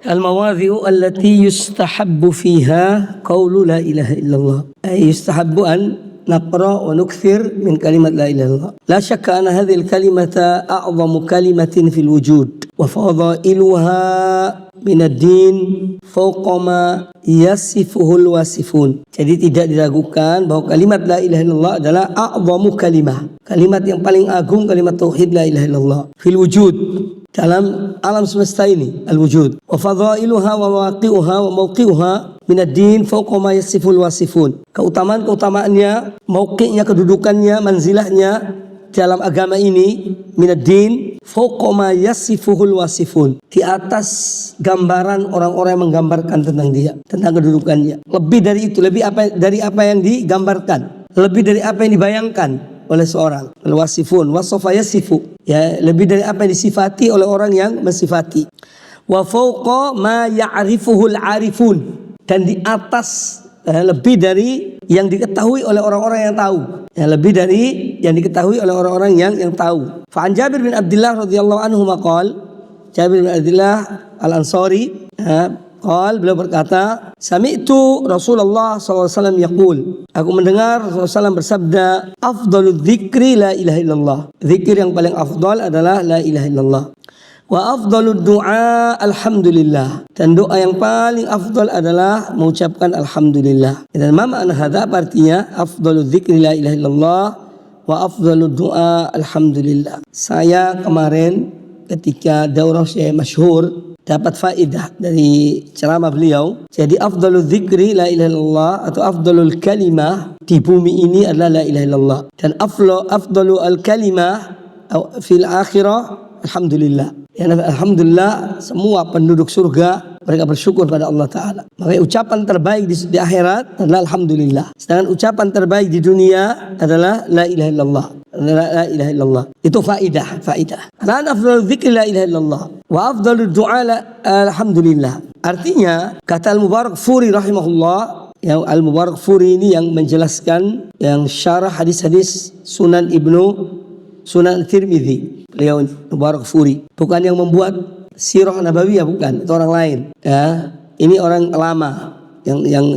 Al-mawadhi'u allati yustahabbu fiha qawlu la ilaha illallah. Ay yustahabbu an naqra wa nukthir min kalimat la ilaha illallah. La syakka anna hadhihi al-kalimata a'zamu kalimatin fil wujud wa fadailuha min ad-din fawqa ma yasifuhul wasifun. Jadi tidak diragukan bahwa kalimat la ilaha illallah adalah a'zamu kalimah. Kalimat yang paling agung, kalimat tauhid la ilaha illallah fil wujud, dalam alam semesta ini, al-wujud. Wa fadailuha wa mawaqi'uha wa mawqi'uha min ad-din fawqa ma yasiful wasifun. Keutamaannya, mauqi'nya, kedudukannya, manzilahnya dalam agama ini, min ad-din fawqa ma yasifuhul wasifun, di atas gambaran orang-orang yang menggambarkan tentang dia, tentang kedudukannya. Lebih dari itu, lebih dari apa yang digambarkan, lebih dari apa yang dibayangkan oleh seorang. Al-wasifun wasafa yasifu, ya, lebih dari apa yang disifati oleh orang yang mensifati. Wa fawqa ma ya'rifuhul arifun, dan di atas, lebih dari yang diketahui oleh orang-orang yang tahu, ya, lebih dari yang diketahui oleh orang-orang yang tahu. Fa'an Jabir bin Abdullah radhiyallahu anhu maqal, Jabir bin Abdullah al-Ansari, qal, beliau berkata, sami'tu Rasulullah SAW yaqul, aku mendengar Rasulullah SAW bersabda, afdalul dzikri la ilaha illallah, zikir yang paling afdal adalah la ilaha illallah. Wa afdalud du'a alhamdulillah, dan doa yang paling afdal adalah mengucapkan alhamdulillah. Dan ma makna hadza, artinya afdalul dzikri la ilaha illallah wa afdalud du'a alhamdulillah. Saya kemarin ketika daurah saya masyhur dapat faedah dari ceramah beliau. Jadi afdalul dzikri la ilaha illallah atau afdalul kalimah di bumi ini adalah la ilaha illallah, dan afdalul kalimah fil akhirah alhamdulillah. Ya, alhamdulillah, semua penduduk surga mereka bersyukur pada Allah Ta'ala. Makanya ucapan terbaik di akhirat adalah alhamdulillah. Sedangkan ucapan terbaik di dunia adalah la ilaha illallah. La ilaha illallah. Itu faidah. Karena afdalul dzikri la ilaha illallah wa afdalud du'a alhamdulillah. Artinya, kata Al-Mubarakfuri rahimahullah, yang Al-Mubarakfuri ini yang menjelaskan, yang syarah hadis-hadis Sunan Tirmidzi. Beliau Mubarakfuri, bukan yang membuat Sirah Nabawiyah, bukan, itu orang lain. Ya, ini orang lama yang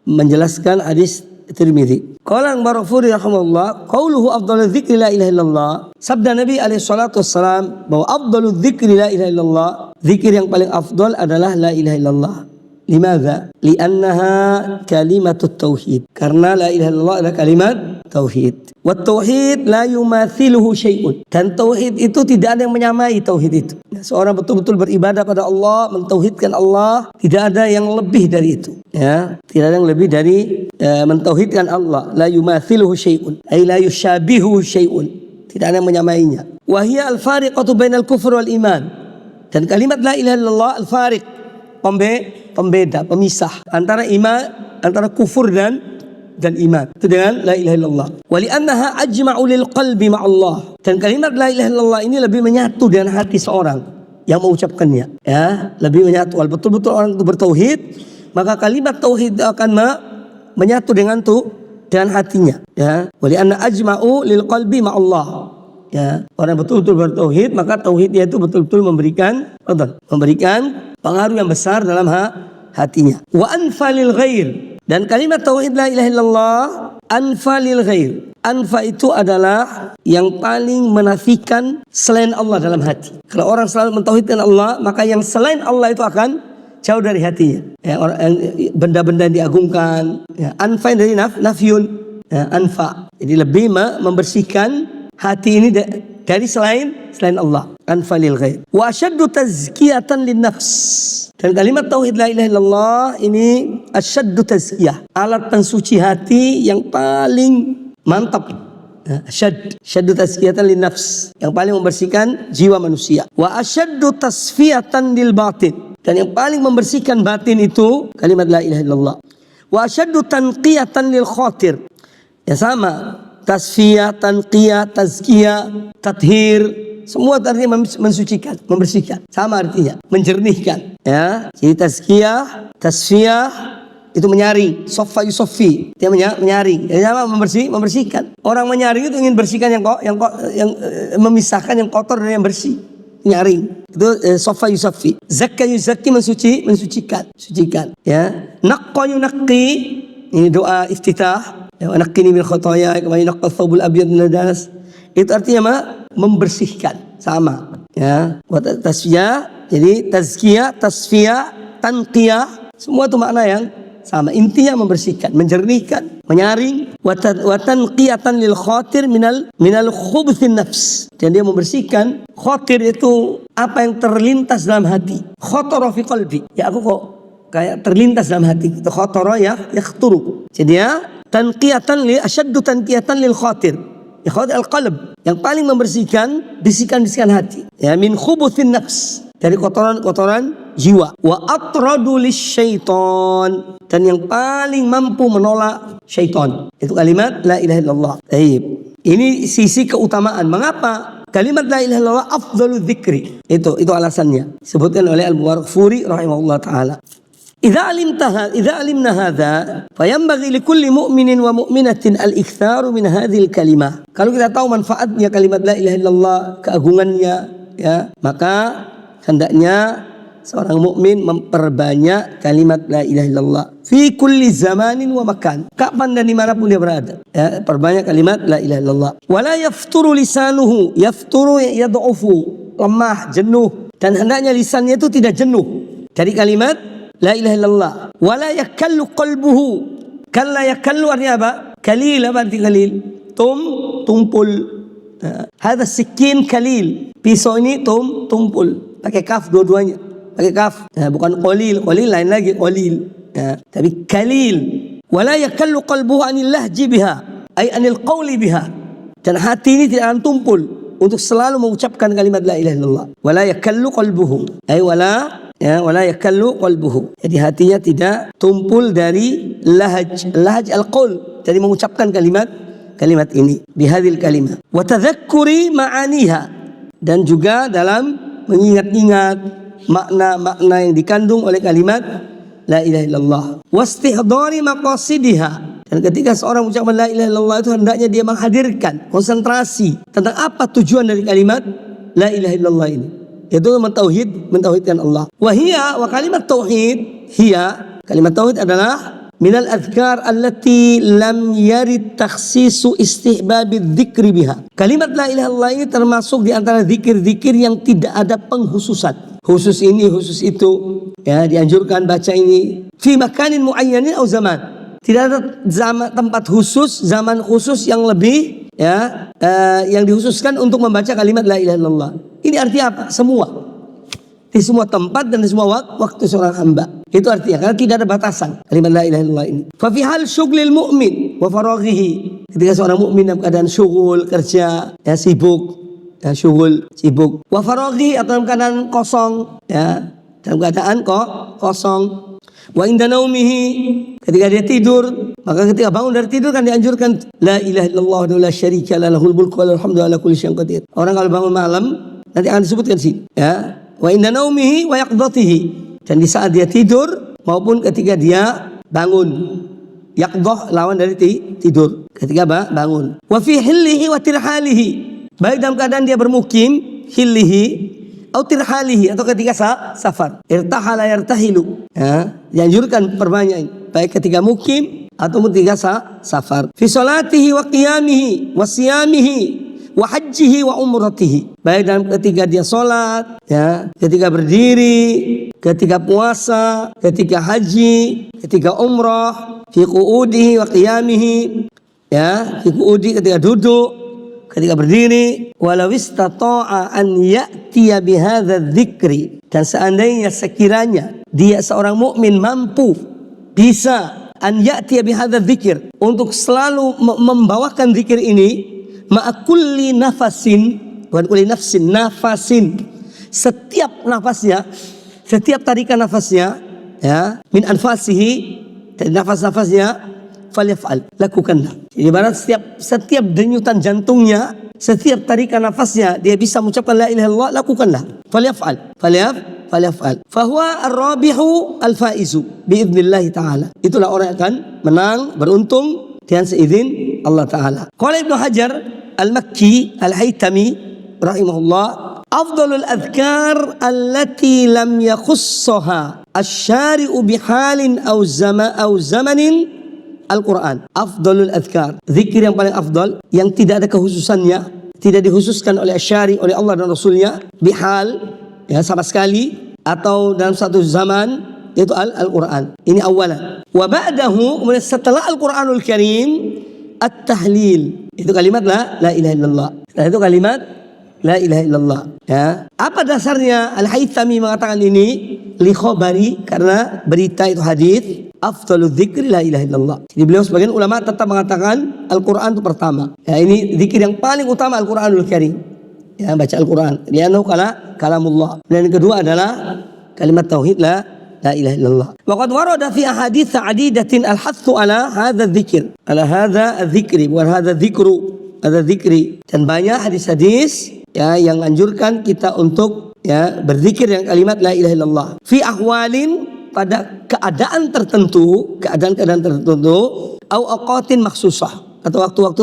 menjelaskan hadis Tirmidzi. Qala Mubarakfuri rahimahullah, qauluhu afdalul dzikri la ilaha illallah. Sabda Nabi alaihi salatu wassalam bahwa afdalul dzikri la ilaha illallah, zikir yang paling afdal adalah la ilaha illallah. Limadza? Li'annaha kalimatut tauhid. Karena la ilaha illallah adalah kalimat tauhid. Wa tauhid la yumathiluhu syai'un. Dan tauhid itu tidak ada yang menyamai tauhid itu. Seorang betul-betul beribadah pada Allah, mentauhidkan Allah, tidak ada yang lebih dari itu. Ya, tidak ada yang lebih dari mentauhidkan Allah. La yumathiluhu syai'un, ay la yushabihu syai'un. Tidak ada yang menyamainya. Wa hiya al-fariqatu bainal kufr wal iman. Dan kalimat la ilaha illallah al-fariq, pembeda, pemisah antara iman, antara kufur dan iman. Itu dengan la ilaha illallah. Wa li'annaha ajma'u lil qalbi ma'allah. Dan kalimat la ilaha illallah ini lebih menyatu dengan hati seorang yang mengucapkannya. Ya, lebih menyatu. Kalau betul-betul orang itu bertauhid, maka kalimat tauhid akan menyatu dengan hatinya. Ya, wa li'anna ajma'u lil qalbi ma'allah. Ya, orang betul-betul bertauhid, maka tauhidnya itu betul-betul memberikan pengaruh yang besar dalam hatinya. Wa anfa lil ghair, dan kalimat tauhid la ilaha illallah anfa lil ghair. Anfa itu adalah yang paling menafikan selain Allah dalam hati. Kalau orang selalu mentauhidkan Allah, maka yang selain Allah itu akan jauh dari hatinya. Ya, benda-benda yang diagungkan. Ya, anfa dari nafyun. Ya, anfa. Jadi lebih membersihkan hati ini dari selain Allah. Anfalil ghaib. Wa asyaddu tazkiyatan lin nafs. Dan kalimat tauhid la ilaha illallah ini asyaddu tazkiyah, alat pensuci hati yang paling mantap. Asyaddu tazkiyatan lin nafs, yang paling membersihkan jiwa manusia. Wa asyaddu tasfiyatan lil batin. Dan yang paling membersihkan batin itu kalimat la ilaha illallah. Wa asyaddu tanqiyatan lil khatir. Ya, sama. Tasfiyah, tanqiyah, tazkiyah, tathir, semua artinya mensucikan, membersihkan. Sama artinya, menjernihkan. Ya, jadi tazkiyah, tasfiyah itu menyaring, soffa yusoffi, dia menyaring. Jadi apa? Membersihkan. Orang menyaring itu ingin bersihkan yang memisahkan yang kotor dan yang bersih. nyaring. Itu sofa yusaffi. Zakka yuzakki, mensucikan. Ya. Naqqa yunaqi, ini doa iftitah. Ya, naqqini min khotoya kama yunaqqa thawbul abyad min danas. Itu artinya membersihkan, sama. Ya. Wa tasfiyah, jadi tazkiyah, tasfiyah, tanqiyah, semua itu makna yang sama. Intinya membersihkan, menjernihkan, menyaring. Wa tanqiyatan lil khatir minal khubthin nafs. Dan dia membersihkan. Khatir itu apa yang terlintas dalam hati. Khatara fi qalbi. Ya aku kok kayak terlintas dalam hati. Itu khatara yakhturu. Jadi ya tanqiyatan li asyaddu tanqiyatan lil khatir. Ya khatir al-qalb, yang paling membersihkan bisikan-bisikan hati. Ya min khubuthin nafs, dari kotoran-kotoran jiwa. Wa atradu lisyaiton, dan yang paling mampu menolak syaitan. Itu kalimat la ilaha illallah. Baik. Ini sisi keutamaan. Mengapa kalimat la ilaha illallah afdalu dzikri? Itu alasannya. Disebutkan oleh Al-Mubarakfuri rahimahullah taala. Idza alimna hadza fayanbaghi likulli mu'minin wa mu'minatin al-iktsaru min hadhil kalimah. Kalau kita tahu manfaatnya kalimat la ilaha illallah, keagungannya, ya, maka hendaknya seorang mukmin memperbanyak kalimat la ilaha illallah fi kulli zamanin wa makan, kapan dan dimanapun dia berada. Ya, perbanyak kalimat la ilaha illallah. Wala yafturu lisanuhu, yafturu yad'ufu, lemah, jenuh, dan hendaknya lisannya itu tidak jenuh dari kalimat la ilaha illallah. Wala yakallu qalbuhu. Kalla yakallu artinya apa? Kalil, apa arti kalil? Tumpul. Hadha sikin kalil. Pisau ini tumpul. Pakai kaf dua-duanya. Pakai kaf. Bukan qalil. Qalil lain lagi. Qalil. Tapi kalil. Wala yakallu qalbuhu anil lahji biha. Ay anil qawli biha. Dan hati ini tidak akan tumpul untuk selalu mengucapkan kalimat la ilaha illallah. Wala yakallu qalbuhu. Ay wala yakallu qalbuhu. Jadi hatinya tidak tumpul dari lahaj al-qaul, dari mengucapkan kalimat ini, bihadil kalimah. Wa tadhakkuri ma'aniha, dan juga dalam mengingat-ingat makna-makna yang dikandung oleh kalimat la ilaha illallah. Wastihdari maqasidiha, dan ketika seorang mengucapkan la ilaha illallah itu hendaknya dia menghadirkan konsentrasi tentang apa tujuan dari kalimat la ilaha illallah ini, yaitu mentauhidkan Allah. Wa kalimat tauhid, kalimat tauhid adalah minal adhkar allati lam yarid takhsisu istihbabi dzikri biha. Kalimat la ilaha illallah ini termasuk di antara zikir-zikir yang tidak ada penghususan. Khusus ini, khusus itu. Ya, dianjurkan baca ini fi makanin muayyanin atau zaman. Tidak ada tempat khusus, zaman khusus yang lebih, ya, yang dikhususkan untuk membaca kalimat la ilaha illallah. Ini artinya apa? Semua. Di semua tempat dan di semua waktu seorang hamba. Itu artinya, karena tidak ada batasan kalimat la ilaha illallah ini. Fa fi hal syughlil mu'min wa faraghihi. Ketika seorang mukmin dalam keadaan syughul, kerja, ya, sibuk, ya, syughul, sibuk. Wa faraghi, atau dalam keadaan kosong, ya, dalam keadaan kosong. Wa inda naumihi, ketika dia tidur, maka ketika bangun dari tidur kan dianjurkan la ilaha illallah wa la syarika lahu lahul mulku wa lahul hamdu ala kulli syai'in qadir. Orang kalau bangun malam nanti akan disebutkan sini, ya. Wa inda naumihi wa yaqdatihi, dan di saat dia tidur maupun ketika dia bangun. Yaqdah lawan dari tidur, ketika bangun. Wa fi hillihi wa tirhalihi, baik dalam keadaan dia bermukim, hillihi atau tirhalihi, atau ketika safar. Irtahala yartahilu, ya, dianjurkan perbanyak, baik ketika mukim atau ketika safar. Fi salatihi wa qiyamihi wa siyamihi wa hajjihi wa umratihi, baik dalam ketika dia salat, ya, ketika berdiri, ketika puasa, ketika haji, ketika umrah. Fi qu'udihi wa qiyamihi, ya, fi qu'udi ketika duduk, ketika berdiri. Walau istata'a an ya'tiya bihadza dzikri, dan seandainya sekiranya dia seorang mukmin mampu bisa an ya'tiya bihadza dzikr, untuk selalu membawakan zikir ini, ma'a kulli nafasin, bukan kulli nafsin, nafasin, setiap nafasnya, setiap tarikan nafasnya, ya, min anfasihi, dari nafas-nafasnya, falyaf'al, lakukanlah. Jadi ibarat setiap denyutan jantungnya, setiap tarikan nafasnya dia bisa mengucapkan la ilaha illallah, lakukanlah. Falyaf'al. Fahuwa ar-rabihu al-faizu biidznillah taala. Itulah orang yang akan menang, beruntung dengan seizin Allah taala. Qala Ibnu Hajar al-Makki al-Haytami rahimahullah Afdalul adhkar allati lam yakhussaha asy-syari'u bihalin aw zamanin Al-Quran. Afdalul adhkar, zikir yang paling afdal, yang tidak ada kekhususannya, tidak dikhususkan oleh syari, oleh Allah dan Rasulnya, bihal, ya sama sekali, atau dalam satu zaman, yaitu Al-Quran. Ini awalan. Wa ba'dahu, kemudian setelah Al-Quranul Karim, at-tahlil. Itu kalimat la ilaha illallah. Nah, itu kalimat la ilaha illallah. Ya. Apa dasarnya? Al-Haythami mengatakan ini li khabari, karena berita itu hadis. Afdalul dzikri la ilaha illallah. Jadi beliau sebagian ulama tetap mengatakan Al-Quran itu pertama. Ya, ini zikir yang paling utama Al-Quranul Karim. Ya, baca Al-Quran. Li'annahu kalamullah. Dan yang kedua adalah kalimat tauhid la ilaha illallah. Wa qad warada fi ahadits adidatin al-hathu ala hadza dzikr. Ala hadza dzikri, bukan hadza dzikru, hadza dzikri. Dan banyak hadis-hadis ya yang anjurkan kita untuk ya berzikir yang kalimat la ilaha illallah. Fi ahwalin, pada keadaan tertentu, keadaan-keadaan tertentu, au aqatin maksusah, atau waktu-waktu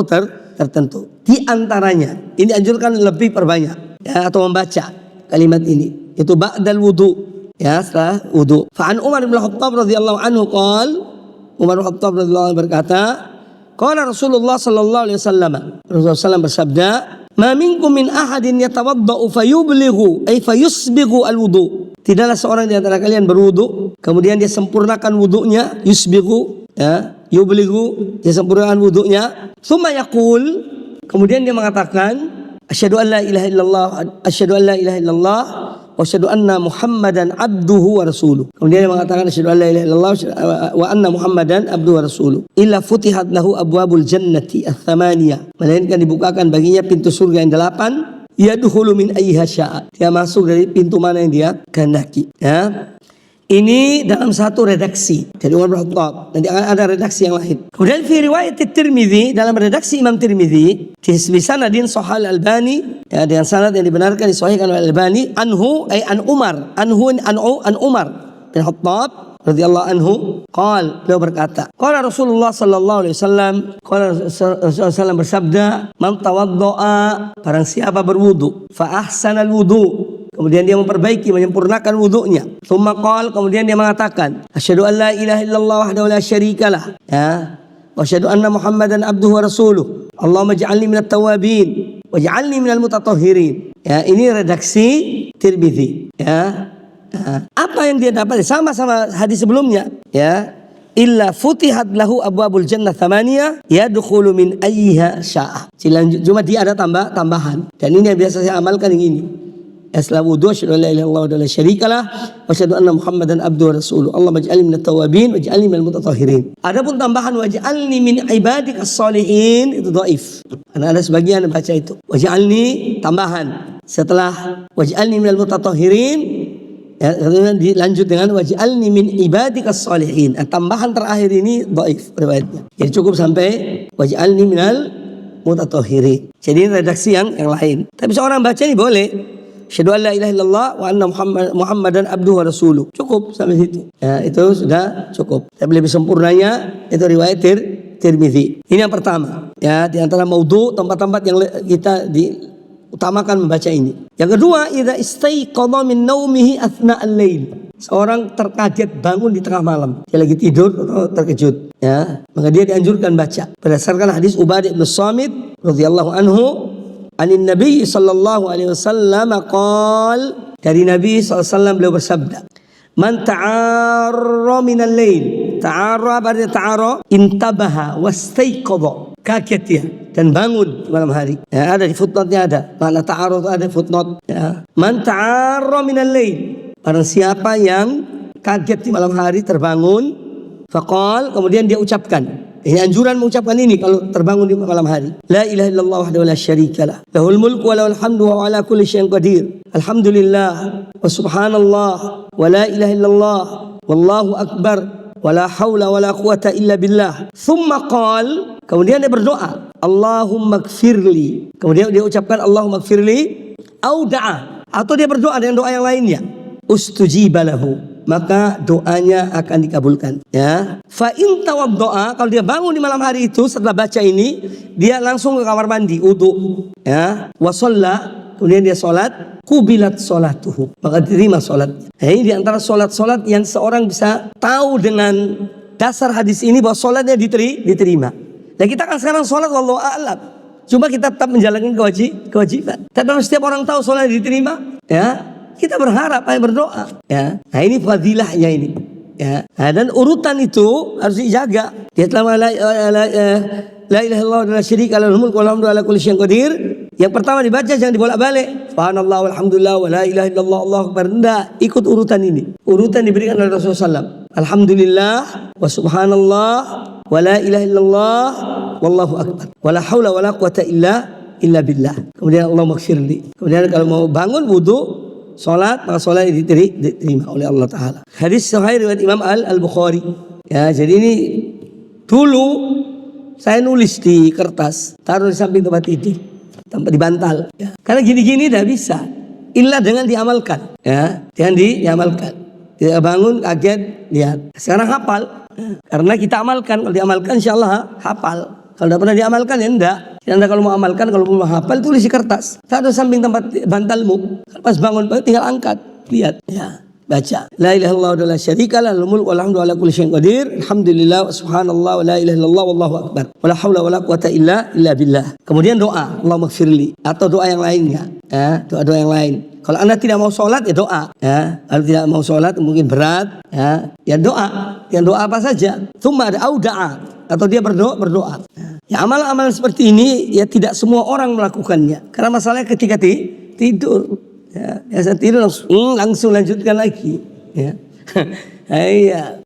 tertentu. Di antaranya, ini anjurkan lebih perbanyak ya, atau membaca kalimat ini. Itu ba'dal wudu, ya setelah wudu. Fa'an Umar bin Khattab radhiyallahu anhu qala, Umar bin Khattab radhiyallahu anhu berkata, qala Rasulullah sallallahu alaihi wasallam, Rasulullah SAW bersabda, ma minkum min ahadin yatawaddau fayublighu ay fayusbighu alwudu. Tidaklah seorang di antara kalian berwudu, kemudian dia sempurnakan wudunya, yusbighu, ya, yublighu, dia sempurnakan wudunya, tsumma yaqul, kemudian dia mengatakan, asyhadu an la ilaha illallah, asyhadu an la ilaha illallah, wa asyhadu anna Muhammadan abduhu wa rasuluh. Kemudian dia mengatakan asyhadu an la ilaha illallah wa anna Muhammadan abduhu wa rasuluh. Illa futihat lahu abwabul jannati ats-tsamaniyah. Melainkan dibukakan baginya pintu surga yang 8. Yadkhulu min ayyiha syaa. Dia masuk dari pintu mana yang dia kehendaki. Ya. Ini dalam satu redaksi dari Umar bin Khattab. Nanti akan ada redaksi yang lain. Kemudian fi riwayat Tirmidzi, dalam redaksi Imam Tirmidzi, di sanadin Sahih Al-Albani, ya, dengan sanad yang dibenarkan disahihkan oleh Al-Albani, anhu ay an Umar, an Umar bin Khattab radhiyallahu anhu, beliau berkata, qala Rasulullah sallallahu alaihi wasallam, qala Rasulullah sallallahu bersabda, man tawaddaa, barang siapa berwudu, fa ahsanal wudu, kemudian dia memperbaiki, menyempurnakan wudunya, tsumma qala, kemudian dia mengatakan, asyhadu an la ilaha illallah wahdahu la syarikalah, ya, wa asyhadu anna Muhammadan abduhu wa rasuluh, Allahumma ij'alni minat tawwabin waj'alni minal mutatahhirin. Ya, ini redaksi Tirmidzi, ya. Apa yang dia dapat sama-sama hadis sebelumnya, ya, illa futihat lahu abwabul jannah tsamaniyah yadkhulu min ayyiha syaa. Cuma dia ada tambahan, dan ini yang biasa saya amalkan yang ini. Setelah wudu, asyhadu an la ilaha illallah wa la syarikalah wa asyhadu anna Muhammadan abduhu wa rasuluh, Allahumma ij'alni minat tawwabin waj'alni minal mutatahhirin. Adapun tambahan waj'alni min ibadikas shalihin itu dhaif. Karena ada sebagian yang baca itu. Waj'alni tambahan setelah waj'alni minal mutatahhirin. Ya, dilanjut dengan waj'alni min ibadikas shalihin. Tambahan terakhir ini dhaif riwayatnya. Jadi cukup sampai waj'alni minal mutatahhirin. Jadi ini redaksi yang lain. Tapi seorang baca ini boleh. Asyhadu an la ilaha illallah wa anna Muhammadan abduhu wa rasuluh. Cukup sampai situ. Ya, itu sudah cukup. Tapi lebih sempurnanya itu riwayat Tirmidzi. Ini yang pertama. Ya, di antara maudhu, tempat-tempat yang kita utamakan membaca ini. Yang kedua, idza istaiqadha min naumihi athna al-lail. Seorang terkaget bangun di tengah malam. Dia lagi tidur atau terkejut, ya, maka dia dianjurkan baca. Berdasarkan hadis Ubadah bin Samit radhiyallahu anhu, anin Nabi sallallahu alaihi wasallam qala, dari Nabi sallallahu alaihi wasallam beliau bersabda, man ta'arra min al-lail. Ta'arra berarti ta'arra intabaha wastaiqadha. Kaget dia dan bangun malam hari. Ya, ada di footnote-nya ada. Makna ta'arud ada footnote. Ya. Man ta'arra minal lail. Barang siapa yang kaget di malam hari terbangun, faqal, kemudian dia ucapkan. Ini anjuran mengucapkan ini kalau terbangun di malam hari. La ilaha illallah wahdahu la syarikalah. Lahul mulku wa lahul hamdu wa ala kulli syai'in qadir. Alhamdulillah wa subhanallah wa la ilaha illallah wallahu akbar. Wala haula wala quwata illa billah. Thumma qal, kemudian dia berdoa, Allahumma gfirli. Kemudian dia ucapkan Allahumma gfirli, au da'a, atau dia berdoa dengan doa yang lainnya, ustujiba lahu, maka doanya akan dikabulkan. Ya. Fa in tawaddoa, kalau dia bangun di malam hari itu setelah baca ini, dia langsung ke kamar mandi, wudu, ya, wa shalla, kemudian dia sholat, kubilat sholatuhu, maka diterima sholatnya. Nah, ini diantara sholat-sholat yang seorang bisa tahu dengan dasar hadis ini bahwa sholatnya diterima. Dan kita kan sekarang sholat wallahu a'lam, cuma kita tetap menjalankan kewajiban. Tapi setiap orang tahu sholat diterima, ya kita berharap, berdoa. Ya, nah ini fadilahnya ini. Ya, nah, dan urutan itu harus dijaga. Dia telah la ilaha illallah wa la syarika lahu mulku wa lahu ala kulli syai'in qadir. Yang pertama dibaca, jangan dibolak-balik. Subhanallah walhamdulillah wa la ilaha illallah Allahu akbar. Enggak, ikut urutan ini. Urutan diberikan oleh Rasulullah SAW. Alhamdulillah wa subhanallah wa la ilaha illallah wallahu akbar. Wa la haula wa la quwata illa billah. Kemudian Allah maghfirli. Kemudian kalau mau bangun wudu, salat, maka salat diterima oleh Allah Ta'ala. Hadis sahih riwayat Imam Al-Bukhari. Ya, jadi ini dulu saya nulis di kertas, taruh di samping tempat tidur, tempat di bantal. Ya. Karena gini-gini tidak bisa, illa dengan diamalkan. Ya, dengan diamalkan. Tidak bangun kaget, lihat. Sekarang hafal, karena kita amalkan. Kalau diamalkan, insya Allah hafal. Kalau tidak pernah diamalkan, ya enggak. Anda kalau mau amalkan, kalau mau hafal, tulis di kertas. Taruh samping tempat bantalmu. Pas bangun, tinggal angkat, lihat. Ya, baca. La ilaha illallah wa la syarika lahu mulku wa lahu ala kulli syai'in qadir. Alhamdulillah wa subhanallah wa la ilaha illallah wallahu akbar. Wa la haula wa la quwata illa billah. Kemudian doa, Allahumma ighfirli, atau doa yang lainnya. Ya, doa-doa yang lain. Kalau Anda tidak mau sholat, ya doa. Ya, kalau tidak mau sholat mungkin berat, ya doa. Yang doa apa saja. Tsumma ada auda'a, atau dia berdoa. Ya, amalan-amalan seperti ini ya tidak semua orang melakukannya. Karena masalahnya ketika tidur, ya saya tidur langsung lanjutkan lagi. Ya, iya,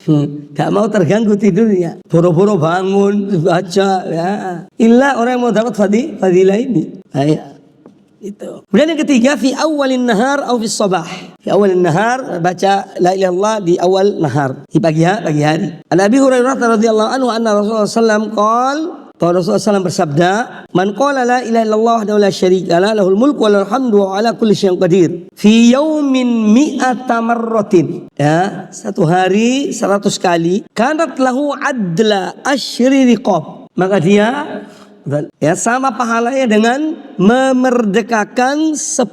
gak mau terganggu tidurnya. Boro-boro bangun baca. Ya, illa orang yang mau dapat fadilah ini. Iya. Itu. Kemudian yang ketiga, fi awalin nahar atau fi sabah. Fi awalin nahar, baca la ilaha illallah di awal nahar, di pagi hari. An Abi Hurairah radhiyallahu anhu anna Rasulullah sallallahu alaihi wasallam bahwa Rasulullah SAW bersabda, man qala la ilaha illallah wa la syarika lahu lahul mulku wa lahul hamdu wa ala kulli syai'in qadir fi yaumin mi'ata marratin. Ya, satu hari 100 kali. Kanat lahu adla asyri riqab. Maka dia ya sama pahalanya dengan memerdekakan 10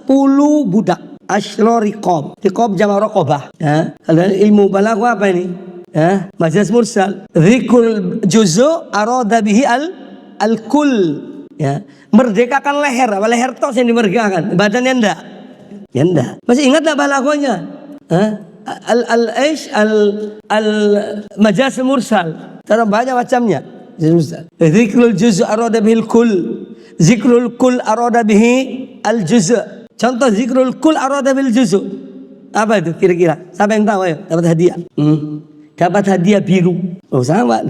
budak. Asyra riqab. Riqab jama' raqabah. Ya, kalau ilmu balaghah apa ini? Ya, majaz mursal. Dzikrul juz'u arada bihi al-kull. Ya, merdekakan leher. Apa leher tok yang dimerdekakan? Badannya enggak. Ya enggak. Masih ingat enggak balaghahnya? Al-majaz mursal. Cara banyak macamnya. Zikrul juz' arada bihil kull. Zikrul kull arada bihi al juz'. Contoh zikrul kull arada bil juz'. Apa itu kira-kira? Siapa yang tahu? Ayo, dapat hadiah. Dapat hadiah biru. Oh, sama.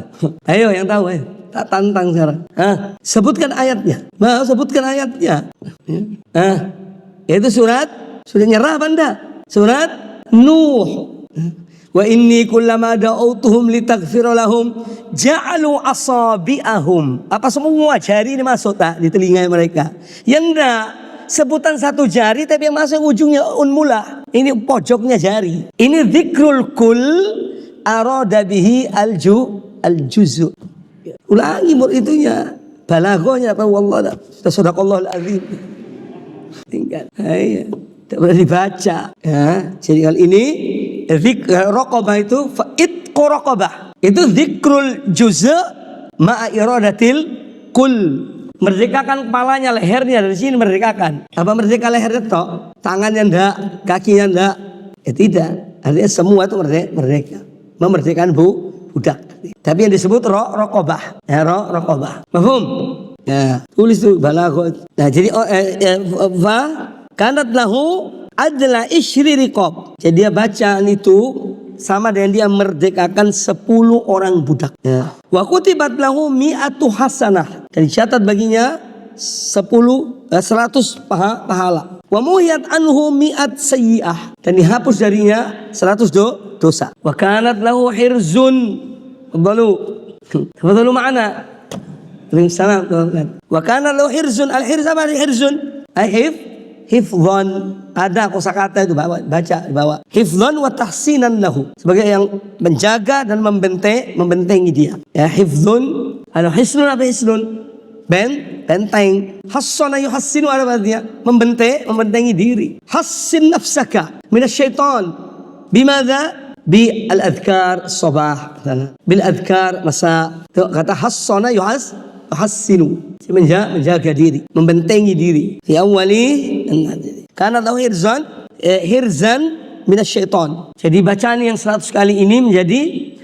Ayo yang tahu, ayo. Tak tantang sekarang. Sebutkan ayatnya. Mau sebutkan ayatnya. Yaitu surat nyerah apa enggak? Surat Nuh. Wa inni kullama da'autuhum litaghfira lahum ja'alu asabi'ahum. Apa semua jari ini masuk tak di telinga mereka? Ya enggak, sebutan satu jari tapi yang masuk ujungnya unmulah. Ini pojoknya jari. Ini dzikrul kull arada bihi al-juzu. Ulangi itunya. Balaghahnya apa wallah. Sadaqallahul azim. Tinggal. Iya. Tidak boleh dibaca. Ya, jadi kalau ini raqabah itu itqu raqabah. Itu dzikrul juz' ma'a iradatil kull. Merdekakan kepalanya, lehernya, dari sini merdekakan. Apa merdeka lehernya tok? Tangannya enggak, kakinya enggak. Ya tidak. Artinya semua itu merdeka. Memerdekakan budak. Tapi yang disebut raqabah. Ya, raqabah. Paham? Ya, tulis itu balaghah. Nah, jadi kanat lahu adla isyri riqab. Jadi dia bacaan itu sama dengan dia merdekakan 10 orang budak. Ya. Wa kutibat lahu mi'atu hasanah. Dan dicatat baginya 100 pahala. Wa muhiyat anhu mi'at sayyi'ah. Dan dihapus darinya 100 dosa. Wa kanat lahu hirzun. Fadhalu ma'ana. Salam. Wa kanat lahu hirzun. Al-hirz apa hirzun? Hifdhan, ada kosakata itu baca di bawah. Hifdhan wa tahsinan lahu, sebagai yang menjaga dan membentengi dia. Ya, hifdhun, hisnun apa hisnun? benteng. Hassana yuhassinu ada artinya membentengi diri. Hassin nafsaka minasyaitan. Bimadza? Bil adhkar sabah, bil adhkar masa. Kata hassana yuhassinu, menjaga diri, membentengi diri. Fi awwali karena tahu hirzan minasyaitan. Jadi bacaan yang 100 kali ini menjadi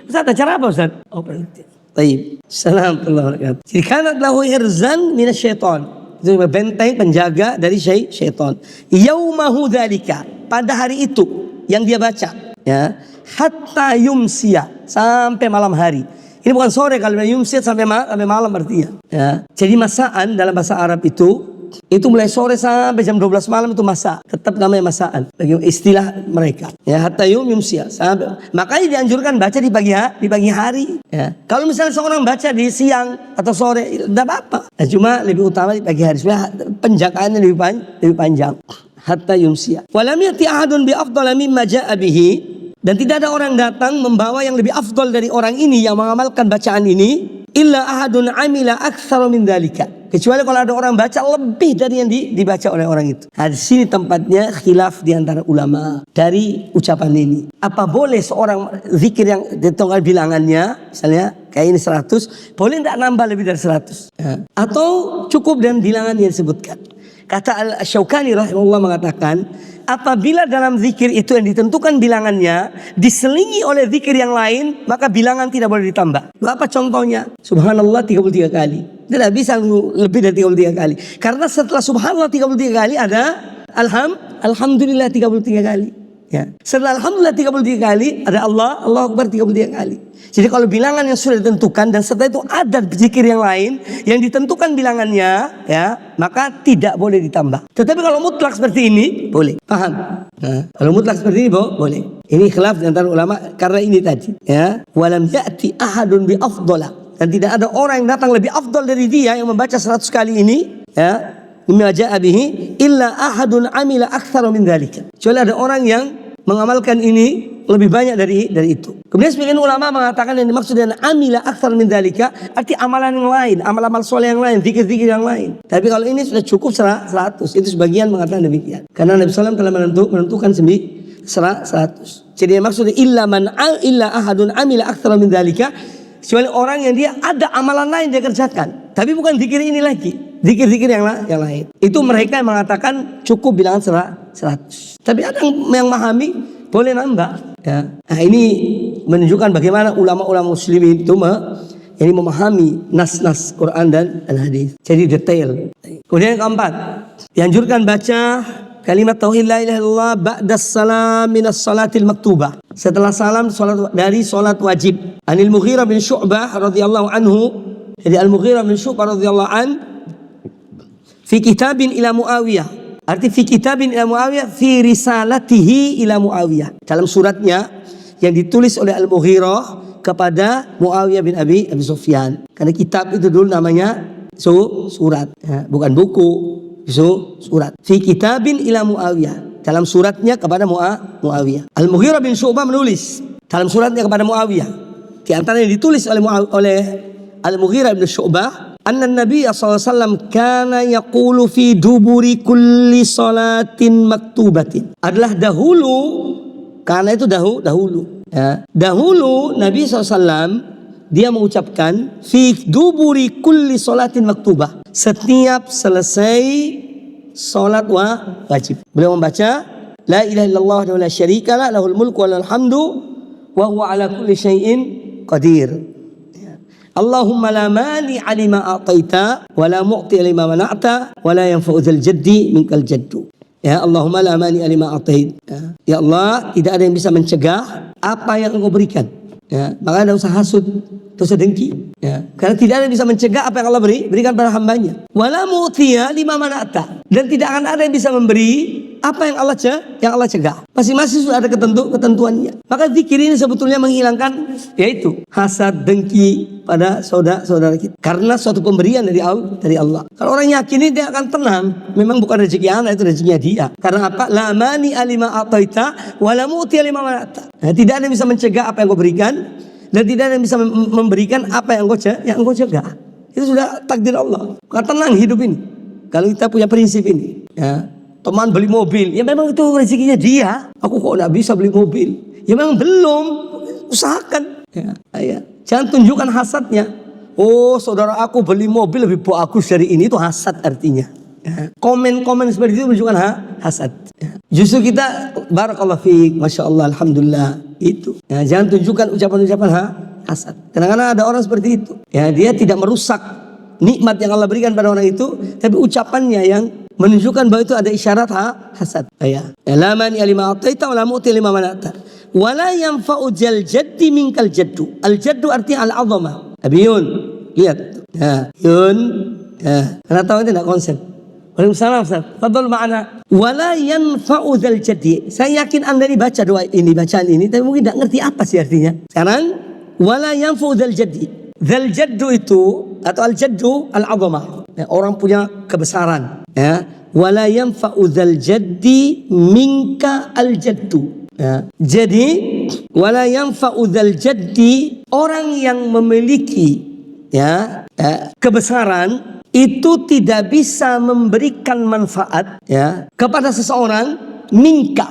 Ustaz, cara apa Ustaz? Oh, berarti. Baik. Assalamualaikum. Jadi karena lahu hirzan minasyaitan. Itu benteng penjaga dari syaitan. Yaumahu dzalika, pada hari itu yang dia baca, ya, hatta yumsiya, sampai malam hari. Ini bukan sore, kalau yumsiya sampai malam artinya, ya. Jadi masaan dalam bahasa Arab itu mulai sore sampai jam 12 malam itu masa. Tetap namanya masaan bagi istilah mereka. Ya, hatta yumsiya, sampai. Makanya dianjurkan baca di pagi hari, ya. Kalau misalnya seorang baca di siang atau sore tidak apa-apa. Nah, cuma lebih utama di pagi hari supaya penjagaannya lebih panjang. Hatta yumsiya. Walam yati ahadun bi afdala mimma jaa bihi. Dan tidak ada orang datang membawa yang lebih afdal dari orang ini yang mengamalkan bacaan ini, illa ahadun amila aktsara min dzalika. Kecuali kalau ada orang baca lebih dari yang dibaca oleh orang itu. Nah, di sini tempatnya khilaf di antara ulama dari ucapan ini. Apa boleh seorang zikir yang ditunggal bilangannya, misalnya kayak ini 100, boleh tidak nambah lebih dari 100? Ya. Atau cukup dengan bilangan yang disebutkan? Kata Al-Syaukani rahimahullah mengatakan, apabila dalam zikir itu yang ditentukan bilangannya diselingi oleh zikir yang lain, maka bilangan tidak boleh ditambah. Apa contohnya? Subhanallah 33 kali. Tidak bisa lebih dari 33 kali. Karena setelah subhanallah 33 kali ada alhamdulillah 33 kali. Ya. Setelah alhamdulillah 33 kali ada Allahu Akbar 33 kali. Jadi kalau bilangan yang sudah ditentukan dan setelah itu ada zikir yang lain yang ditentukan bilangannya, ya, maka tidak boleh ditambah. Tetapi kalau mutlak seperti ini boleh. Paham? Nah, kalau mutlak seperti ini boleh. Ini khilaf di antara ulama karena ini tadi, ya. Walam ya'ti ahadun bi afdala. Dan tidak ada orang yang datang lebih afdal dari dia yang membaca 100 kali ini, ya. Mimma ja'a bihi illa ahadun amila aktsara min dzalika. Kecuali ada orang yang mengamalkan ini lebih banyak dari itu. Kemudian sebagian ulama mengatakan yang dimaksud dengan amila aktsar min dzalika arti amalan yang lain, amal-amal soleh yang lain, zikir-zikir yang lain. Tapi kalau ini sudah cukup 100. Itu sebagian mengatakan demikian. Karena Nabi SAW telah menentukan 100. Jadi yang maksudnya illa ahadun amila aktsar min dzalika, kecuali orang yang dia ada amalan lain dia kerjakan, tapi bukan zikir ini lagi, zikir-zikir yang lain. Itu mereka yang mengatakan cukup bilangan 100. Tapi ada yang memahami boleh nambah, ya. Nah, ini menunjukkan bagaimana ulama-ulama muslimin itu memahami nas-nas Quran dan hadis. Jadi detail. Kemudian yang keempat, dianjurkan baca kalimat tauhid la ilaha illallah ba'da salam minas salatil maktubah. Setelah salam dari salat wajib. Anil Mughirah bin Syu'bah radhiyallahu anhu. Jadi Al-Mughirah bin Syu'bah radhiyallahu an fi kitabin ila Muawiyah. Arti fi kitabin ila Muawiyah fi risalatihi ila Muawiyah. Dalam suratnya yang ditulis oleh Al-Mughirah kepada Muawiyah bin Abi Sufyan. Karena kitab itu dulu namanya surat, ya, bukan buku. Surat. Fi kitabin ila Muawiyah. Dalam suratnya kepada Muawiyah. Al-Mughirah bin Syu'bah menulis dalam suratnya kepada Muawiyah. Di antara yang ditulis oleh Al-Mughirah bin Syu'bah, anna Nabi sallallahu alaihi wasallam kana yaqulu fi duburi kulli salatin maktubatin. Adalah dahulu, karena itu dahulu, ya. Dahulu Nabi SAW dia mengucapkan fi duburi kulli salatin maktubah. Setiap selesai salat wajib, beliau membaca la ilaha illallah wa la syarikalah lahul mulku wa lahul hamdu wa huwa ala kulli syai'in qadir. Allahumma la mani alima a'taita wa la mu'ti lima mana'ta wa la yanfa'u dzal jaddi minkal jaddu. Ya Allahumma la mani alima a'tait. Ya Allah, tidak ada yang bisa mencegah apa yang Engkau berikan. Ya, maka tidak usah hasud, tidak usah dengki. Ya, karena tidak ada yang bisa mencegah apa yang Allah berikan pada hambanya. Wa la mu'tiya lima mana'ta. Dan tidak akan ada yang bisa memberi apa yang Allah cegah. Masing-masing sudah ada ketentuannya. Maka zikir ini sebetulnya menghilangkan yaitu hasad, dengki pada saudara-saudara kita. Karena suatu pemberian dari Allah. Kalau orang yakin ini dia akan tenang. Memang bukan rezeki anak, itu rezekinya dia. Karena apa? La mani alima a'taita wa la mu'ti lima mana'ta. Nah, tidak ada yang bisa mencegah apa yang kau berikan dan tidak ada yang bisa memberikan apa yang engkau cegah. Itu sudah takdir Allah. Maka tenang hidup ini. Kalau kita punya prinsip ini, ya. Teman beli mobil, ya memang itu rezekinya dia. Aku kok nggak bisa beli mobil? Ya memang belum. Usahakan. Ya. Jangan tunjukkan hasadnya. Oh, saudara aku beli mobil lebih bagus dari ini, itu hasad artinya. Ya. Komen-komen seperti itu menunjukkan hasad. Ya. Justru kita barakallahu fiik, masya Allah, alhamdulillah itu. Ya, jangan tunjukkan ucapan-ucapan hasad. Kadang-kadang ada orang seperti itu. Ya, dia tidak merusak nikmat yang Allah berikan pada orang itu, tapi ucapannya yang menunjukkan bahwa itu ada isyarat hasad. Ya. La mani lima ataita wa la mu'ti lima manata. Wa la yanfa'u jal jaddi minkal jaddu. Al jaddu artinya al azama. Abiyun, lihat. Ya, yun. Ya. Karena tahu itu tidak konsep. Waalaikumsalam Ustaz. Fadhal ma'ana. Wa la yanfa'u jal jaddi. Saya yakin Anda ini baca doa ini, bacaan ini, tapi mungkin tidak ngerti apa sih artinya. Sekarang wa la yanfa'u jal jaddi. Dzal jaddu itu atau al jaddu al azamah, ya, orang punya kebesaran, ya. Wala yanfa'u dzal jaddi minka al jaddu, ya. Jadi wala yanfa'u dzal jaddi, orang yang memiliki, ya, kebesaran itu tidak bisa memberikan manfaat, ya, kepada seseorang minka,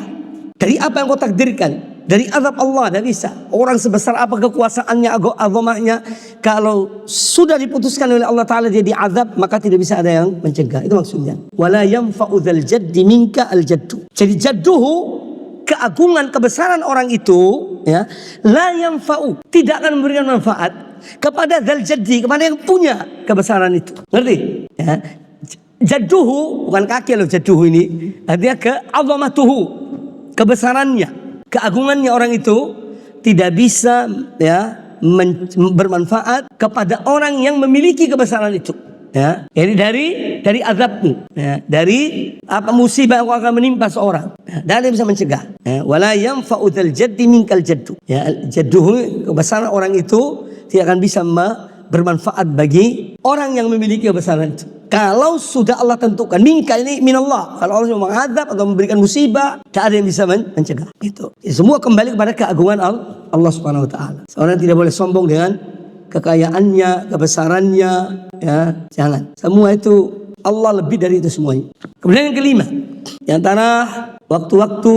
dari apa yang kau takdirkan. Dari azab Allah tidak bisa. Orang sebesar apa kekuasaannya, agamanya, kalau sudah diputuskan oleh Allah Ta'ala dia diazab, maka tidak bisa ada yang mencegah. Itu maksudnya. Wala yanfa'u dzal jaddi minka al jaddu. Jadi jadduhu, keagungan kebesaran orang itu, ya, la yanfa'u, tidak akan memberikan manfaat kepada dzal jaddi, kepada yang punya kebesaran itu. Ngerti? Ya. Jadduhu bukan kaki loh, jadduhu ini artinya ke'azamatuhu, kebesarannya, keagungannya orang itu tidak bisa, ya, bermanfaat kepada orang yang memiliki kebesaran itu, ya. Jadi dari azabmu, ya, dari apa musibah yang akan menimpa seorang, ya, dan dia bisa mencegah, ya. Wala yanfa'u dzal jaddi minkal jaddu, ya, jadduhu, kebesaran orang itu tidak akan bisa bermanfaat bagi orang yang memiliki kebesaran itu. Kalau sudah Allah tentukan, minka ini minallah. Kalau Allah menghadap atau memberikan musibah, tak ada yang bisa mencegah. Itu. Semua kembali kepada keagungan Allah Subhanahu Wa Taala. Seorang tidak boleh sombong dengan kekayaannya, kebesarannya. Ya, jangan. Semua itu Allah lebih dari itu semuanya. Kemudian yang kelima, di antara waktu-waktu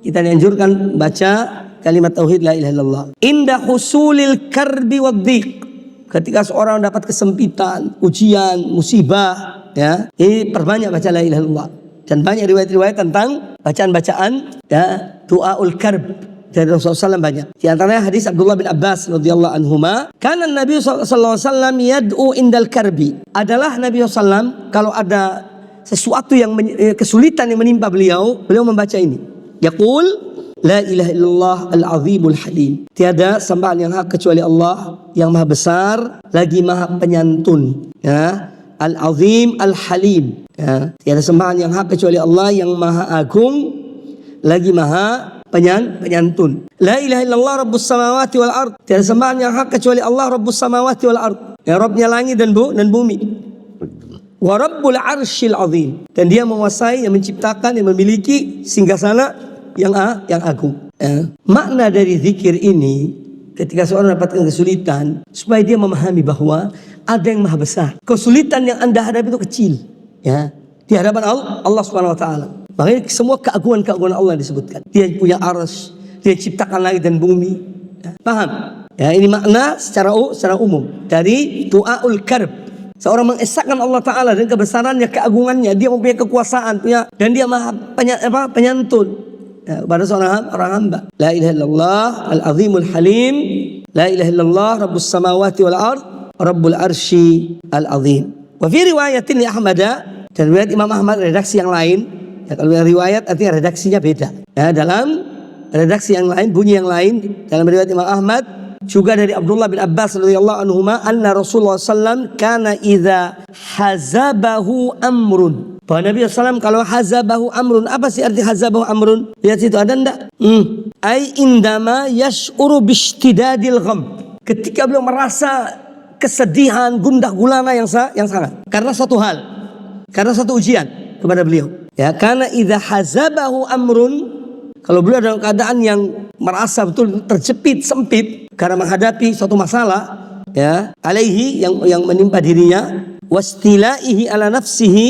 kita dianjurkan baca kalimat tauhid la ilaha illallah. Inda husulil karbi wadhiq. Ketika seorang dapat kesempitan, ujian, musibah, ya, ini perbanyak baca la ilaha illallah. Dan banyak riwayat-riwayat tentang bacaan-bacaan, ya, du'aul karb dari Rasulullah SAW banyak. Di antaranya hadis Abdullah bin Abbas radhiyallahu anhuma, kana Nabi sallallahu alaihi wasallam yad'u indal karbi. Adalah Nabi SAW kalau ada sesuatu yang kesulitan yang menimpa beliau membaca ini. Yaqul la ilaha illallah al-azimul halim. Tiada sembahan yang hak kecuali Allah yang maha besar lagi maha penyantun, ya. Al-azim al-halim, ya. Tiada sembahan yang hak kecuali Allah yang maha agung lagi maha penyantun. La ilaha illallah rabbus samawati wal ard. Tiada sembahan yang hak kecuali Allah rabbus samawati wal ard, ya, Rabbnya langit dan bumi. Wa rabbul arsyil azim. Dan dia menguasai, yang menciptakan, yang memiliki singgasana yang agung. Makna dari zikir ini, ketika seorang mendapatkan kesulitan, supaya dia memahami bahwa ada yang maha besar. Kesulitan yang Anda hadapi itu kecil, ya, di hadapan Allah Subhanahu Wa Taala. Makanya semua keagungan Allah disebutkan. Dia punya arsy, dia ciptakan langit dan bumi. Ya, paham? Ya, ini makna secara umum dari du'aul karb. Seorang mengesahkan Allah Ta'ala dan kebesarannya, keagungannya. Dia mempunyai kekuasaan, dan dia maha penyantun, ya, kepada seorang hamba. La ilaha illallah al-azimul halim. La ilaha illallah rabbus samawati wal ard rabbul arsy al-azim. Wa fi riwayatin li Ahmad, dan riwayat Imam Ahmad redaksi yang lain, ya, kalau yang riwayat artinya redaksinya beda, ya, dalam redaksi yang lain, bunyi yang lain dalam riwayat Imam Ahmad juga dari Abdullah bin Abbas radhiyallahu anhuma, anna Rasulullah sallam kana idza hazabahu amrun. Bahwa Nabi SAW kalau hazabahu amrun, apa sih arti hazabahu amrun? Lihat situ ada enggak? Ai indama yash'uru bishtidadil gham. Ketika beliau merasa kesedihan, gundah gulana yang sangat karena satu hal, karena satu ujian kepada beliau. Ya, karena idza hazabahu amrun, kalau beliau dalam keadaan yang merasa betul terjepit, sempit karena menghadapi suatu masalah, ya, alaihi yang menimpa dirinya, wastilaihi ala nafsihi,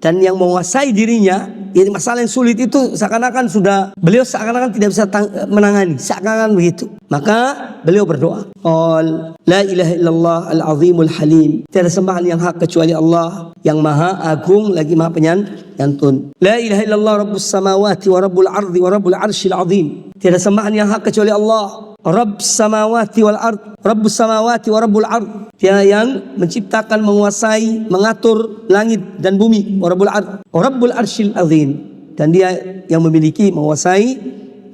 dan yang menguasai dirinya. Ini masalah yang sulit itu seakan-akan beliau seakan-akan tidak bisa menangani, seakan-akan begitu. Maka beliau berdoa, qul la ilaha illallah al-azimul halim, tiada sembahan yang hak kecuali Allah yang maha agung lagi maha penyantun. La ilaha illallah rabbus samawati wa rabbul ardi wa rabbul arsyil azim, tiada sembahan yang hak kecuali Allah Rabb samawati wal ard, Rabbus samawati wa rabbul ard, dia yang menciptakan, menguasai, mengatur langit dan bumi, wa rabbul ard, wa rabbul arsyil azim, dan dia yang memiliki, menguasai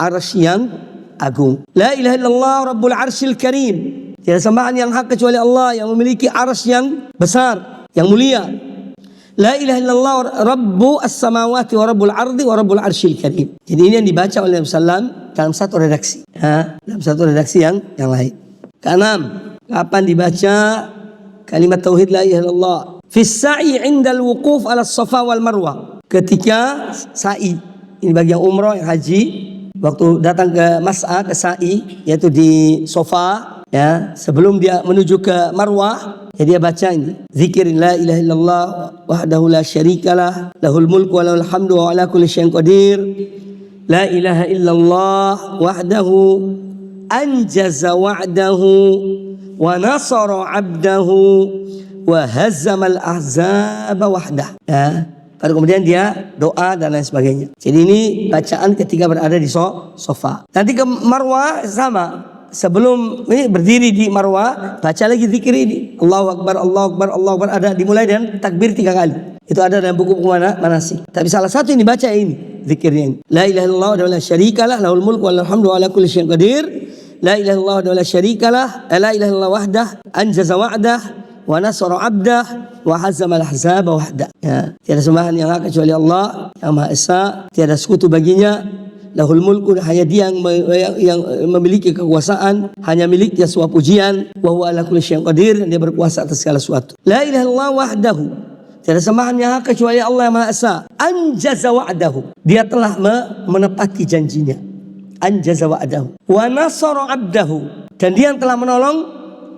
arsy yang agung. La ilaha illallah rabbul arsyil karim, tiada sembahan yang hak kecuali Allah yang memiliki arsy yang besar, yang mulia. La ilaha illallah rabbu as-samawati wa rabbul ardi wa rabbul arsyil karim. Jadi ini yang dibaca oleh Nabi sallallahu dalam satu redaksi, dalam satu redaksi yang lain. Keenam, kapan dibaca kalimat tauhid la ilaha illallah? Fi sa'i 'inda al-wuquf 'ala as-safa wal marwah. Ketika sa'i, ini bagi yang umrah, yang haji, waktu datang ke mas'a, ke sa'i, yaitu di Safa, ya, sebelum dia menuju ke Marwah, ya dia baca ini zikir la ilaha illallah wahdahu la syarikalah lahul mulku wa lahul hamdu wa ala kulli syai'in qadir. La ilaha illallah wahdahu anjaza wa'dahu wa nasara 'abdahu wa hazzamal ahzaba wahdah. Ya. Baru kemudian dia doa dan lain sebagainya. Jadi ini bacaan ketika berada di Safa. Nanti ke Marwah sama. Sebelum ini berdiri di Marwah, baca lagi zikir ini. Allahu Akbar, Allahu Akbar, Allahu Akbar, ada dimulai dengan takbir 3 kali. Itu ada dalam buku manasik. Tapi salah satu yang dibaca ini, zikirnya ini. La ilaha illallah wa la syarikalah, lahul mulku wa lahul hamdu wa ala kulli syai'in qadir. La ilaha illallah wa la syarikalah, la ilaha illallah wahdah, anjaza wa'dah, wa nasara 'abdah, wa hazzamal ahzaba wahdah. Ya, tiada sembahan yang hak kecuali Allah yang Maha Esa, tiada sekutu baginya. Lahul mulku, hanya dia yang memiliki kekuasaan, hanya miliknya semua pujian. Wa huwa ala kulli syai'in qadir, dia berkuasa atas segala sesuatu. La ilaha illallah wahdahu, tiada sembahan yang hak kecuali Allah yang Maha Esa. Anjaza wa'dahu, dia telah menepati janjinya. Anjaza wa'dahu. Wa nasara 'abdahu, dan dia yang telah menolong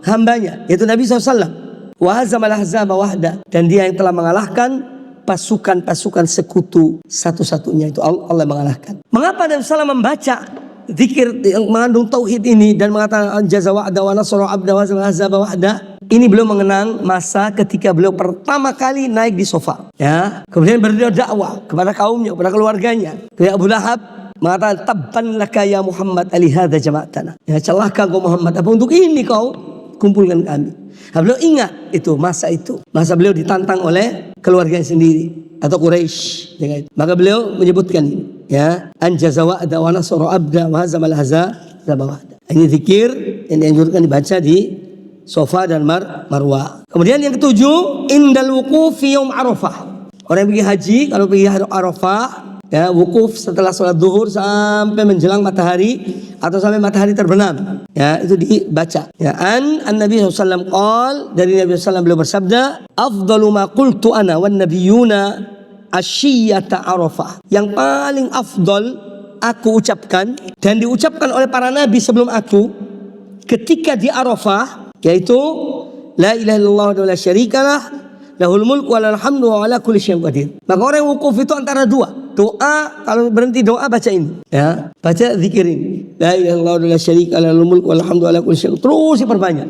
hambanya, yaitu Nabi SAW. Wa hazamal ahzaba wahda, dan dia yang telah mengalahkan pasukan-pasukan sekutu satu-satunya, itu Allah mengalahkan. Mengapa Nabi SAW membaca zikir yang mengandung tauhid ini dan mengatakan anjaza wa'da wa nasara 'abda wa hazaba wahda? Ini beliau mengenang masa ketika beliau pertama kali naik di Safa, ya. Kemudian beliau dakwah kepada kaumnya, kepada keluarganya. Kemudian Abu Lahab mengatakan tabban laka ya Muhammad ali hadza jama'tana, ya, celaka kau Muhammad, apa untuk ini kau kumpulkan kami. Nah, beliau ingat itu masa beliau ditantang oleh keluarganya sendiri atau Quraisy, ya. Maka beliau menyebutkan ini, ya, anjaza wa'da wa nasara 'abda wa hazamal ahzaba wahda. Ini zikir yang dianjurkan dibaca di Safa dan Marwah. Kemudian yang ketujuh, indal wuquf fi yaum Arafah. Orang yang pergi haji kalau pergi Arafah, ya, wukuf setelah sholat zuhur sampai menjelang matahari atau sampai matahari terbenam, ya, itu dibaca. Ya, an Nabi SAW qol, dari Nabi SAW beliau bersabda, afdalu ma qultu ana wan nabiyuna asyiyata Arafah. Yang paling afdal aku ucapkan dan diucapkan oleh para nabi sebelum aku ketika di Arafah, yaitu la ilaha illallah wa la syarikalah lahul mulku wa lahul hamdu wa ala kulli syai'in qadir. Maka orang yang wukuf itu antara dua. Doa, kalau berhenti doa baca ini, ya, baca zikir ini. La ilaha illallah wa la syarikalah lahul mulku wa lahul hamdu wa ala kulli syai'in. Terus diperbanyak.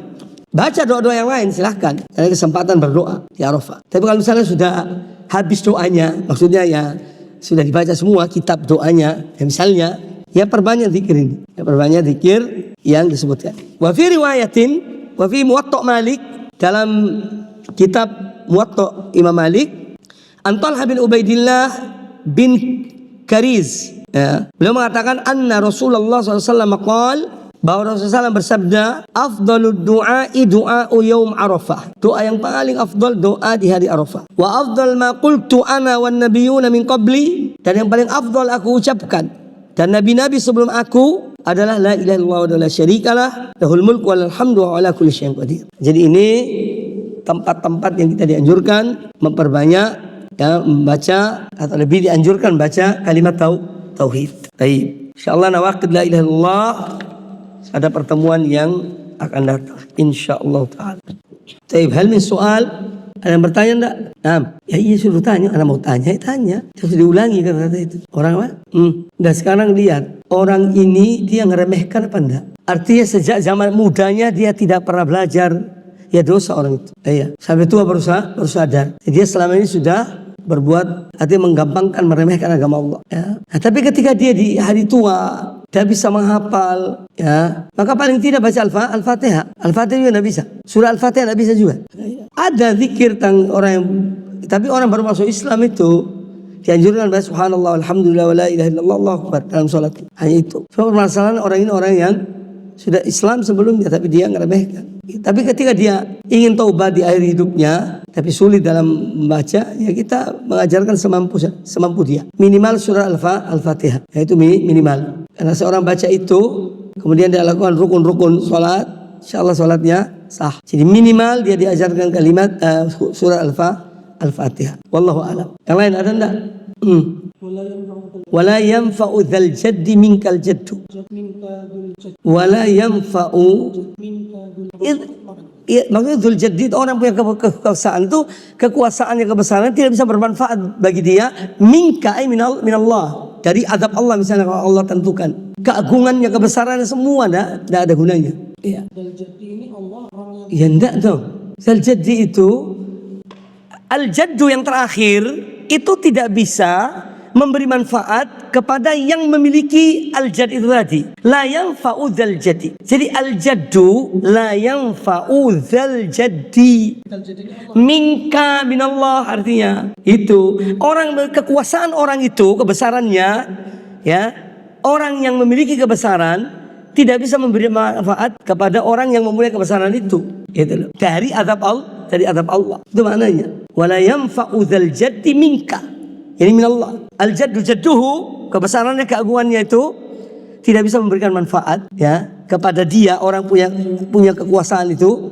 Baca doa-doa yang lain silahkan. Ada kesempatan berdoa di Arafah. Tapi kalau misalnya sudah habis doanya, maksudnya ya sudah dibaca semua kitab doanya, ya misalnya, ya perbanyak zikir ini. Ya perbanyak zikir yang disebutkan. Wa fi riwayatin, wa fi Muwatta' Malik, dalam kitab Muwatta' Imam Malik, an Talha bin Ubaidillah bin Kariz, ya, beliau mengatakan anna Rasulullah SAW qala, bahwa Rasulullah SAW bersabda, afdalud du'ai du'a'u yaum Arafah. Doa yang paling afdal doa di hari Arafah. Wa afdal ma qultu ana wan nabiyyuna min qabli, dan yang paling afdal aku ucapkan dan nabi-nabi sebelum aku adalah la ilaha illallah wa la syarikalah lahul mulku wa lahul hamdu wa ala kulli syai'in qadir. Jadi ini tempat-tempat yang kita dianjurkan memperbanyak, ya, membaca, atau lebih dianjurkan baca kalimat tauhid. Baik, insyaallah nawaqid la ilaha illallah pada pertemuan yang akan datang insyaallah taala. Taib, hal min soal? Ada yang bertanya enggak? Nah, ya iya suruh tanya. Anda mau tanya, ya tanya. Terus diulangi kata itu. Orang apa? Dan sekarang lihat, orang ini dia ngeremehkan apa enggak? Artinya sejak zaman mudanya dia tidak pernah belajar. Ya dosa orang itu. Iya. Sampai tua baru sadar. Jadi dia selama ini sudah berbuat, artinya menggampangkan, meremehkan agama Allah. Ya. Nah, tapi ketika dia di hari tua, dia bisa menghafal, ya, maka paling tidak baca Al-Fatihah. Al-Fatihah juga tidak bisa. Surah Al-Fatihah tidak bisa juga. Ada zikir tentang orang yang, tapi orang baru masuk Islam itu dianjurkan baca subhanallah, alhamdulillah, wa la ilaha illallah, Allahu akbar dalam salat. Hanya itu. So, permasalahan orang ini orang yang sudah Islam sebelumnya, tapi dia ngeremehkan. Tapi ketika dia ingin taubat di akhir hidupnya, tapi sulit dalam membaca, ya kita mengajarkan semampu dia. Minimal surah Al-Fatihah, yaitu minimal. Karena seorang baca itu, kemudian dia lakukan rukun-rukun sholat, insyaallah sholatnya sah. Jadi minimal dia diajarkan kalimat surah Al-Fatihah. Wallahu a'lam. Yang lain ada enggak? Wala yanfa'u dzal jaddi minkal jaddu. Wala yanfa'u. Ya, maksudnya dzul jaddi itu orang punya kekuasaan itu, kekuasaannya, kebesaran tidak bisa bermanfaat bagi dia minka minallah, dari adab Allah misalnya kalau Allah tentukan. Keagungannya, kebesarannya semua tidak ada gunanya. Iya. Dzul jaddi ini Allah orang yang, ya enggak dong. Dzul jaddi itu al-jaddu yang terakhir itu tidak bisa memberi manfaat kepada yang memiliki al-jadd itu tadi. La yanfa'u dzal jaddi. Jadi al-jaddu la yanfa'u dzal jaddi. Minka minallah, artinya itu orang, kekuasaan orang itu, kebesarannya, ya, orang yang memiliki kebesaran tidak bisa memberi manfaat kepada orang yang mempunyai kebesaran itu. Gitu loh. Dari adab Allah. Itu maknanya. Wala yanfa'u dzal jaddi minka. Ini minallah. Al-jaddu jadduhu, kebesarannya, keagungannya itu tidak bisa memberikan manfaat, ya, kepada dia orang punya kekuasaan itu,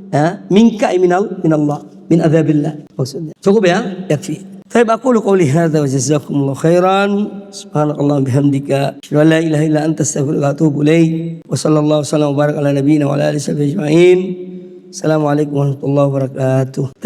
ya, minka minallah, min adzabillah maksudnya. Cukup ya? Yakfi. Baik, aku qouli hadza wa jazakumullahu khairan. Subhanallah bihamdika, asyhadu an la ilaha illa anta, astaghfiruka wa atubu ilaik. Wa sallallahu wasallam wa baraka ala nabiyyina wa ala alihi wa sahbihi ajma'in. Assalamualaikum warahmatullahi wabarakatuh.